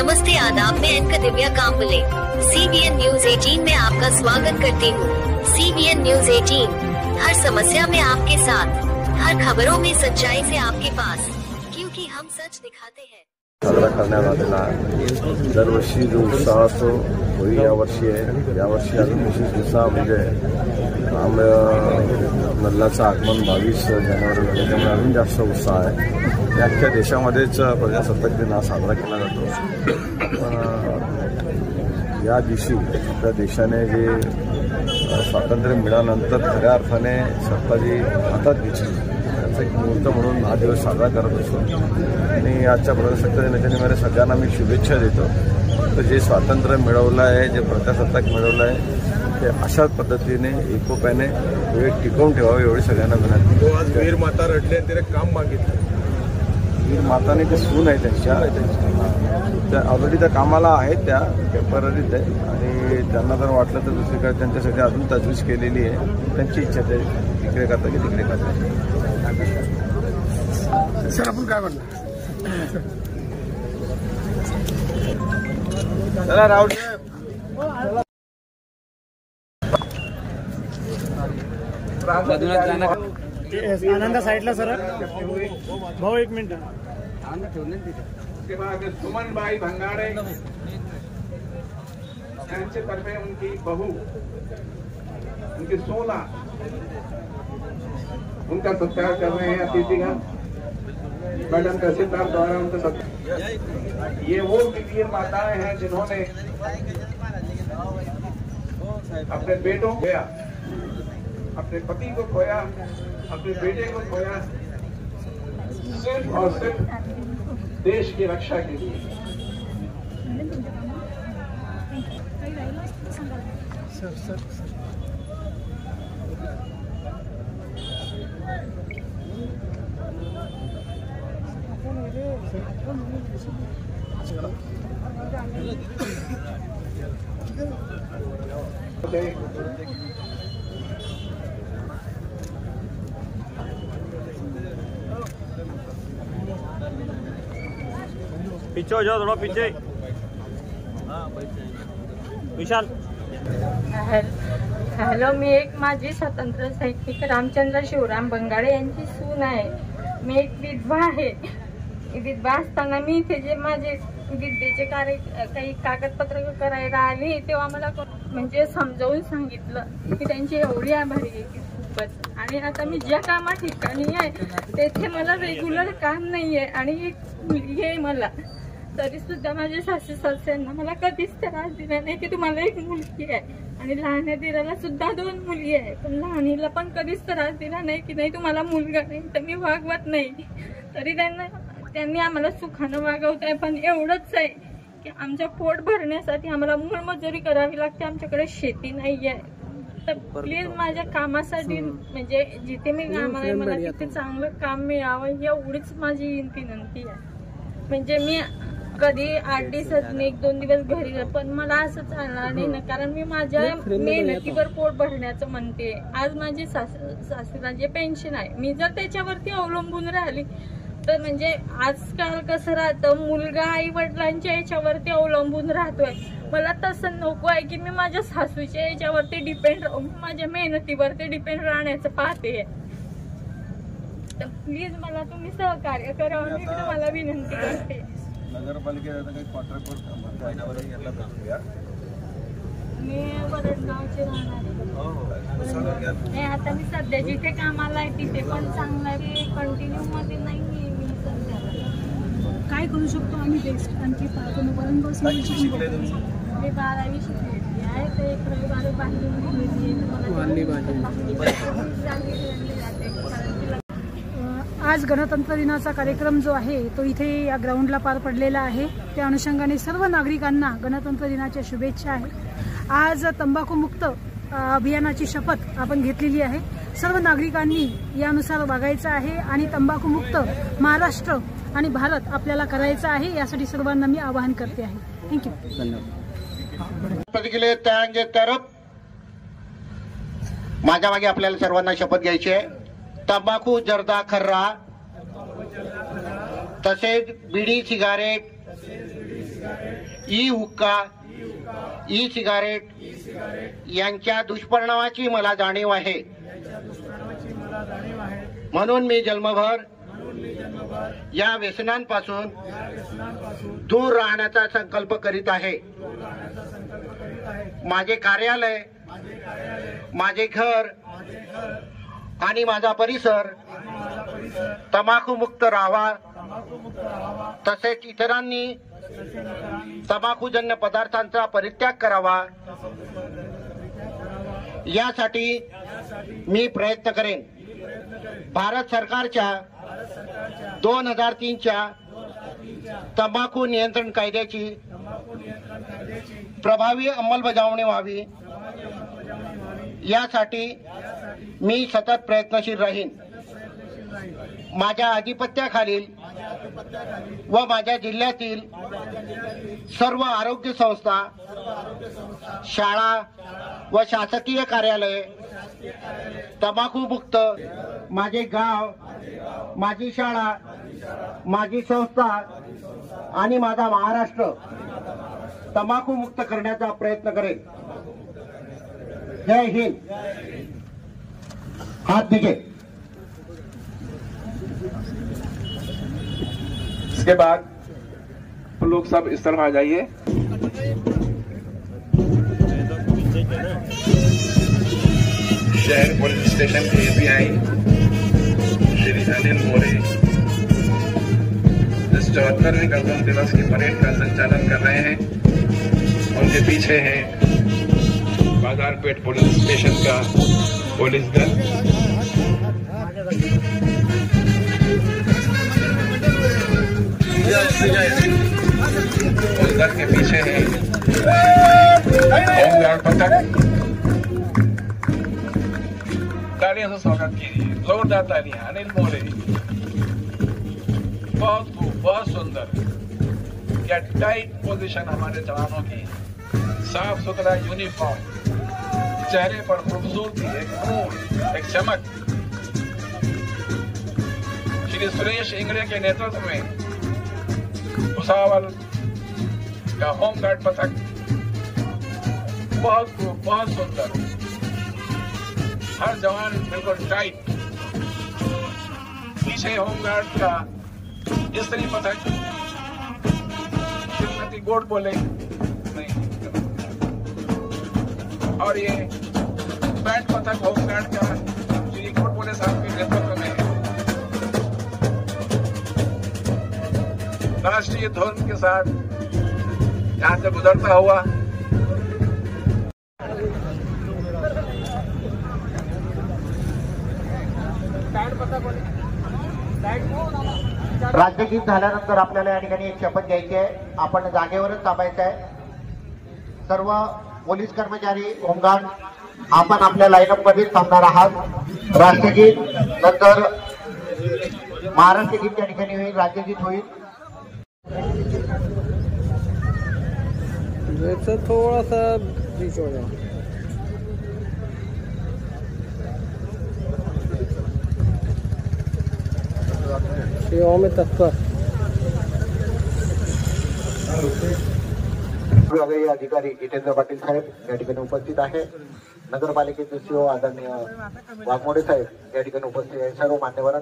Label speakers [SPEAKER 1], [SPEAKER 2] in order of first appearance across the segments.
[SPEAKER 1] नमस्ते आदाब, मैं एंकर दिव्या Kamble CBN news 18 में आपका स्वागत करती हूँ। CBN न्यूज 18 हर समस्या में आपके साथ, हर खबरों में सच्चाई से आपके पास, क्योंकि हम सच दिखाते हैं।
[SPEAKER 2] साजरा करण्यात आलेला आहे। दरवर्षी जो उत्साह असतो तोही यावर्षी आहे। यावर्षी अजून विशेष उत्साह म्हणजे नल्लाचं आगमन 22 जानेवारीला, त्यामुळे अजून जास्त उत्साह आहे। अख्ख्या देशामध्येच प्रजासत्ताक दिन हा साजरा केला जातो। या दिवशी आपल्या देशाने जे स्वातंत्र्य मिळाल्यानंतर खऱ्या अर्थाने सत्ता जी हातात घेतली त्याचा एक मुहूर्त म्हणून हा दिवस साजरा करत असतो। आणि आजच्या प्रजासत्ताक दिनाच्या मला सगळ्यांना मी शुभेच्छा देतो। तर जे स्वातंत्र्य मिळवलं आहे, जे प्रजासत्ताक मिळवलं आहे, ते अशाच पद्धतीने एकोप्याने वेळ टिकवून ठेवावे एवढी सगळ्यांना विनंती।
[SPEAKER 3] आज वीर माता रडले, तिने काम मागितलं।
[SPEAKER 2] वीर माताने ते सून आहे त्यांच्या ऑलरेडी त्या कामाला आहेत, त्या टेम्पररीत आहे आणि त्यांना जर वाटलं तर दुसरीकडे त्यांच्यासाठी अजून तजवीज केलेली आहे। त्यांची इच्छा ते तिकडे करता की तिकडे करता।
[SPEAKER 3] सर आपण काय म्हणणार? चला राहुल
[SPEAKER 4] आनंद साइडला सर भाऊ एक मिनिट
[SPEAKER 5] उसके बाद सुमनबाई भंगारे यांचे तर्फे उनकी बहू, उनकी सोना, उनका सत्कार कर रहे हैं अतिथिगण। मैडम तहसीलदार द्वारा उनका सत्कार। ये वो वीर माताएं हैं जिन्होंने अपने बेटों को खोया, अपने पति को खोया, अपने बेटे को खोया, सिर्फ और सिर्फ देश की रक्षा के लिए।
[SPEAKER 4] पीछे हो जाओ, थोड़ा पीछे। विशाल
[SPEAKER 6] हॅलो, मी एक माजी स्वातंत्र्य सैनिक रामचंद्र शिवराम बंगाडे यांची सून आहे। मी एक विधवा आहे। विधवा असताना मी इथे जे माझे विधवेचे काही कागदपत्र करायला आली तेव्हा मला म्हणजे समजावून सांगितलं की त्यांची एवढी आभारी आहे की खूपच। आणि आता मी ज्या कामा ठिकाणी आहे तेथे मला रेग्युलर काम नाही आहे आणि एक मुलगी आहे मला, तरी सुद्धा माझ्या सासू सासऱ्यांना मला कधीच त्रास दिला नाही की तुम्हाला एक मुलगी आहे आणि लहान दिराला सुद्धा 2 मुली आहे, पण लहानीला पण कधीच त्रास दिला नाही की नाही तुम्हाला मुलगा नाही तर मी वागवत नाही। तरी त्यांनी आम्हाला सुखानं वागवताय, पण एवढंच आहे की आमच्या पोट भरण्यासाठी आम्हाला मोलमजुरी करावी लागते, आमच्याकडे शेती नाही आहे। तर प्लीज माझ्या कामासाठी म्हणजे जिथे मी कामाला आहे मला तिथे चांगलं काम मिळावं एवढीच माझी विनंती आहे। म्हणजे मी कधी 8 दिवसात 1-2 दिवस घरी आहे, पण मला असं चालणार नाही ना, कारण मी माझ्या मेहनतीवर पोट भरण्याचं म्हणते। आज माझी सासूला जे पेन्शन आहे मी जर त्याच्यावरती अवलंबून राहिली तर म्हणजे आजकाल कसं राहतं, मुलगा आई वडिलांच्या याच्यावरती अवलंबून राहतोय। मला तसं नको आहे की मी माझ्या सासूच्या याच्यावरती डिपेंड राहून माझ्या मेहनतीवरती डिपेंड राहण्याचं पाहते। तर प्लीज मला तुम्ही सहकार्य करावं मी तुम्हाला विनंती करते।
[SPEAKER 2] नगरपालिकेचा काही कॉन्ट्रॅक्ट
[SPEAKER 6] मी वरडगावचे राहणार आहे। आता मी सध्या जिथे कामाला आहे तिथे पण चांगलं आहे, कंटिन्यू मध्ये नाही मी सध्या।
[SPEAKER 7] काय करू शकतो आम्ही बेस्ट? आणखी
[SPEAKER 6] मी 12वी शिकलेली आहे, ते एक रविवारी
[SPEAKER 7] आज गणतंत्र दिनाचा कार्यक्रम जो आहे तो इथे या ग्राउंडला पार पडलेला आहे। त्या अनुषंगाने सर्व नागरिकांना गणतंत्र दिनाच्या शुभेच्छा आहेत। आज तंबाखू मुक्त अभियानाची शपथ आपण घेतलेली आहे। सर्व नागरिकांनी यानुसार वागायचं आहे आणि तंबाखू मुक्त महाराष्ट्र आणि भारत आपल्याला करायचं आहे, यासाठी सर्वांना मी आवाहन करते आहे। थँक्यू,
[SPEAKER 8] धन्यवाद। के लिए तयांगे तरफ माझ्या मागे आपल्याला सर्वांना शपथ घ्यायची आहे। तंबाखू, जर्दा, खर्रा तसेच बिडी, सिगारेट ई हुक्का, ई सिगारेट यांच्या दुष्परिणामाची मला जाणीव आहे. म्हणून मी जन्मभर या व्यसनांपासून दूर राहण्याचा संकल्प करीत आहे. माझे कार्यालय, माझे घर आणि माझा परिसर तंबाखूमुक्त राहावा, तसेच इतरांनी तंबाखूजन्य पदार्थांचा परित्याग करावा यासाठी मी प्रयत्न करेन. भारत सरकारच्या 2003च्या तंबाखू नियंत्रण कायद्याची प्रभावी अंमलबजावणी व्हावी यासाठी मी सतत प्रयत्नशील राहीन. माझ्या अधिपत्याखालील व माझ्या जिल्ह्यातील सर्व आरोग्य संस्था, शाळा व शासकीय कार्यालये तंबाखूमुक्त, माझे गाव, माझी शाळा, माझी संस्था आणि माझा महाराष्ट्र तंबाखूमुक्त करण्याचा प्रयत्न करेन. जय हिंद. हाथ दीजिए.
[SPEAKER 5] इसके बाद लोग सब इस तरह आ जाइए. शहर पुलिस स्टेशन के एपीआई श्री अनिल मोरे इस 74वें गणतंत्र दिवस की परेड का संचालन कर रहे हैं. उनके पीछे है बाजारपेट पुलिस स्टेशन का पुलिस दल. उस दल के पीछे है होमगार्ड पथक. तालियों से स्वागत कीजिए, जोरदार तालियां. अनिल मोरे, बहुत खूब, बहुत सुंदर. क्या टाइट पोजीशन हमारे जवानों की, साफ सुथरा यूनिफॉर्म, चेहरे पर खूबसूरती, एक नूर, एक चमक. श्री सुरेश इंगड़े के नेतृत्व में भुसावल का होमगार्ड पथक बहुत खूब, बहुत सुंदर. हर जवान बिल्कुल टाइट. पीछे होमगार्ड का स्त्री पथक, श्रीमती गोड बोले नहीं. और ये बैंड पथक होमगार्ड का श्री गोड बोले साहब के नेतृत्व में राष्ट्रीय ध्वज के साथ यहाँ से गुजरता हुआ
[SPEAKER 8] राज्यगीत झाल्यानंतर आपल्याला या ठिकाणी एक शपथ घ्यायची आहे. आपण जागेवरच थांबायचं आहे. सर्व पोलीस कर्मचारी, होमगार्ड आपण आपल्या लाईनअप मध्ये थांबणार आहात. राष्ट्रगीत नंतर महाराष्ट्र गीत त्या ठिकाणी होईल, राज्यगीत होईल.
[SPEAKER 4] थोड़ा सा बीच हो जाओ. सेवा में तत्पर
[SPEAKER 8] विभागीय अधिकारी जितेंद्र पाटील साहेब या ठिकाणी उपस्थित आहे. नगरपालिकेचे सीओ आदरणीय वाघमोडे साहेब या ठिकाणी उपस्थित आहे. सर्व मान्यवरांना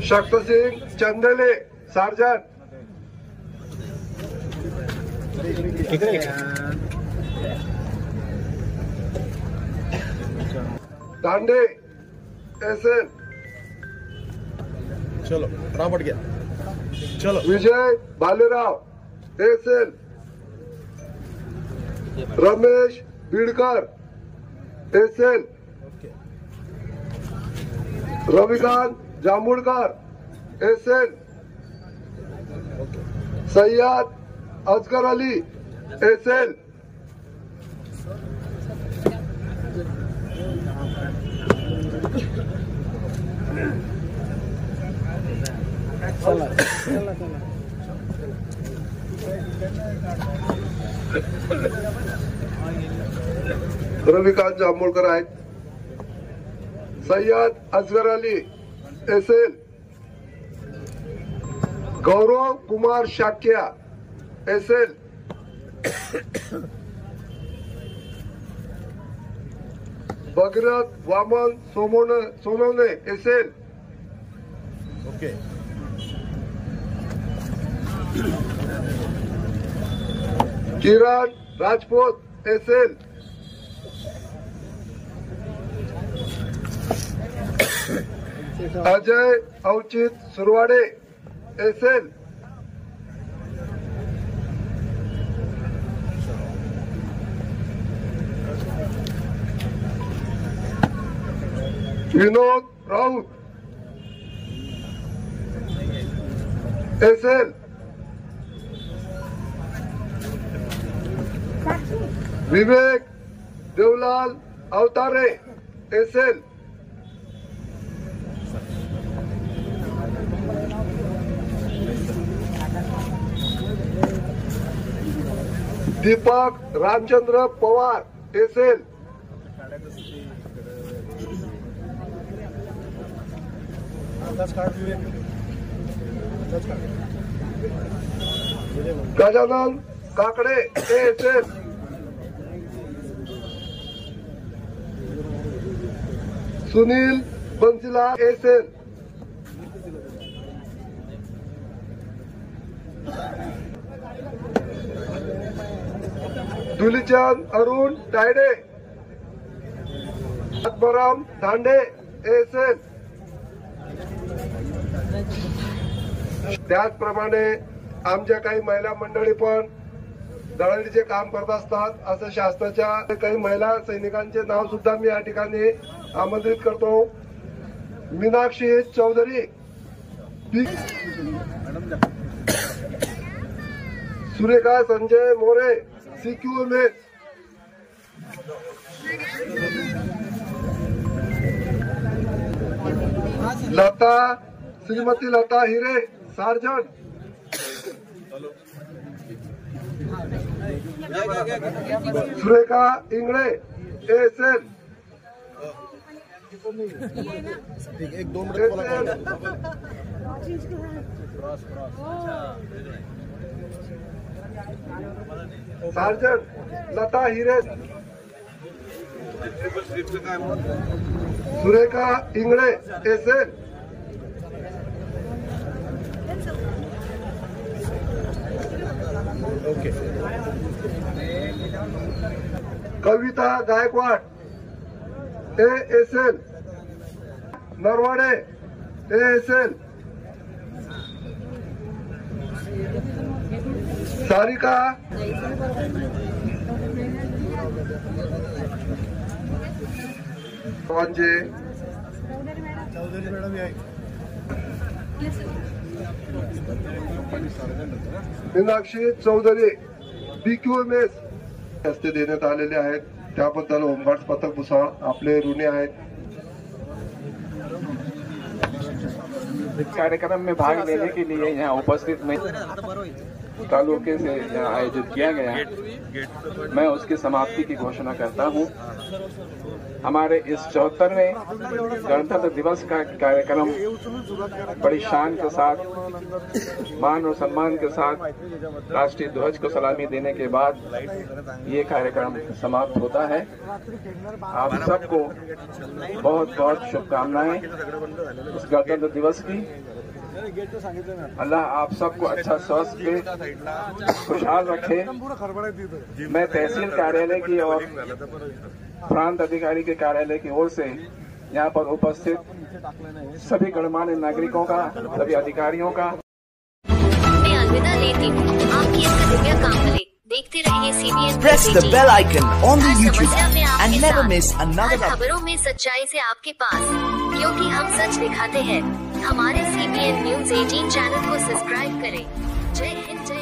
[SPEAKER 3] शक्त सिंह चंदेले सार्जंट. दांडे एसएन.
[SPEAKER 2] चलो फटाफट गया. चलो
[SPEAKER 3] Vijay Bhalerao SN. Ramesh Bidkar SN. Ravikant Jambhulkar SN. Sayyad Ajgar Ali SN. Ravikant Jambhulkar आहेत. Sayyad Ajgar Ali SN. Gaurav Kumar Shakya SL, Bhagirath Waman Sonawane SL,
[SPEAKER 2] okay.
[SPEAKER 3] Kiran Rajput SL, Ajay Avchit Surwade SL, Vinod Raut SL, Vivek Devlal Avtare SL, Deepak Ramchandra Pawar SL, Gajanan Kakade SL, Sunil Bansila SL, Dhulichand Arun Tayde, Atmaram Dhande SL. त्याचप्रमाणे आमच्या काही महिला मंडळी पण दळणीचे काम करत असतात. असं शासनाच्या काही महिला सैनिकांचे नाव सुद्धा मी या ठिकाणी आमंत्रित करतो. Meenakshi Chaudhari, Surekha Sanjay More CQMS, Lata Shrimati Lata Hire sergeant, Surekha Ingle SL, sergeant Lata Hire, Surekha Ingle SL,
[SPEAKER 2] okay.
[SPEAKER 3] Kavita Gaikwad ASL, Narwade ASL, Sarika Chaudhari madam Meenakshi Chaudhari BQMS हस्ते देण्यात आलेले आहेत. त्याबद्दल होमगार्ड पथक भुसाळ आपले ऋणी आहेत.
[SPEAKER 5] इस कार्यक्रम में भाग लेने के लिए यहाँ उपस्थित में तालुके से यहाँ आयोजित किया गया, मैं उसकी समाप्ति की घोषणा करता हूँ. हमारे इस 74वें गणतंत्र दिवस का कार्यक्रम बड़ी शान के साथ, मान और सम्मान के साथ राष्ट्रीय ध्वज को सलामी देने के बाद ये कार्यक्रम समाप्त होता है. आप सबको बहुत बहुत शुभकामनाएं इस गणतंत्र दिवस की. अल्लाह आप सबको अच्छा स्वस्थ खुशहाल रखे. मैं तहसील कार्यालय की और प्रांत अधिकारी के कार्यालय की ओर से यहाँ पर उपस्थित सभी गणमान्य नागरिकों का, सभी अधिकारियों का
[SPEAKER 1] मैं अलविदा लेती हूँ. आपकी दिव्या कांबले देखते रहिए CBN.
[SPEAKER 9] Press the bell icon on the
[SPEAKER 1] her
[SPEAKER 9] YouTube
[SPEAKER 1] समस्या में
[SPEAKER 9] app
[SPEAKER 1] आपके
[SPEAKER 9] and never
[SPEAKER 1] साथ,
[SPEAKER 9] miss another
[SPEAKER 1] हर खबरों में सच्चाई से आपके पास, क्योंकि हम सच दिखाते हैं. हमारे CBN News 18 चैनल को सब्सक्राइब करें. जय हिंद, जय